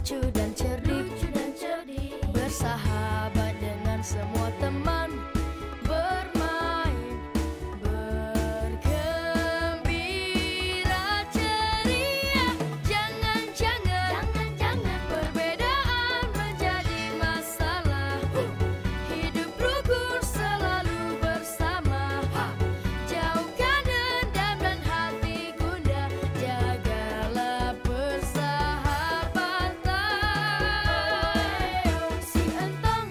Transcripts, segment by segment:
lucu dan cerdik, bersahabat dengan semua teman, bermain, bergembira ceria. Jangan perbedaan menjadi masalah. Hidup rukun selalu bersama. Jauhkan dendam dan hati gundah, jagalah persahabatan. Si Entong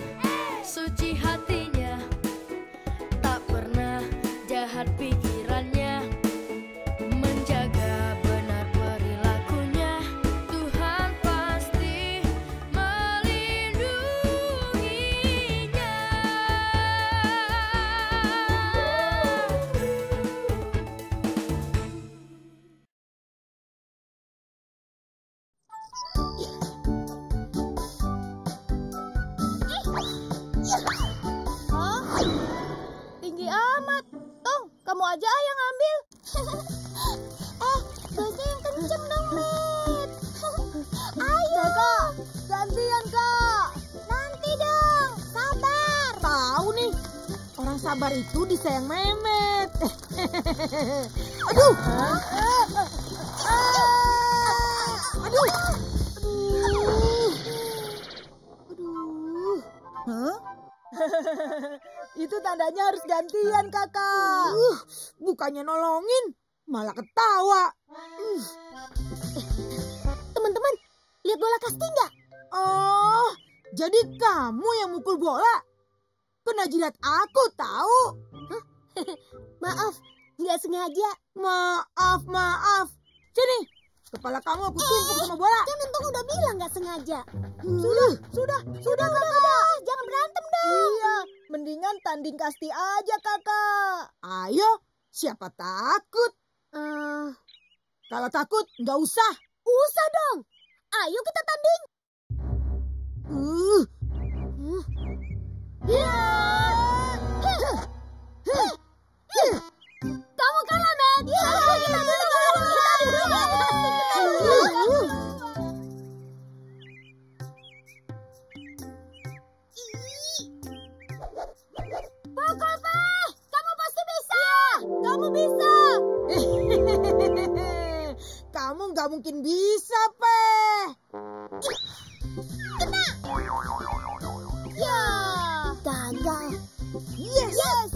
suci hatinya, tak pernah jahat pikirannya, menjaga benar perilakunya. Tuhan pasti melindunginya. Tinggi amat. Tong, kamu aja yang ambil. Gasnya yang kenceng dong, Lid. Ayo. Kakak, gantian, Kak. Nanti dong, sabar. Tahu nih, orang sabar itu disayang Memet. Aduh. Aduh. Hah? Itu tandanya harus gantian, Kakak. Bukannya nolongin, malah ketawa. Teman-teman, lihat bola kasti nggak? Oh, jadi kamu yang mukul bola? Kena jidat aku tahu. Maaf, nggak sengaja. Maaf. Sini, kepala kamu aku tumpuk sama bola. Kan Untung udah bilang nggak sengaja. Sudah, Kakak. Jangan berantem dong. Iya, mendingan tanding kasti aja, Kakak. Ayo, siapa takut? Kalau takut, nggak usah. Usah dong. Ayo kita tanding. Kamu kalah, Met. Pukul, Peh. Kamu pasti bisa. Kamu bisa. Kamu nggak mungkin bisa, Peh. Kena. Ya. Gagal. Yes.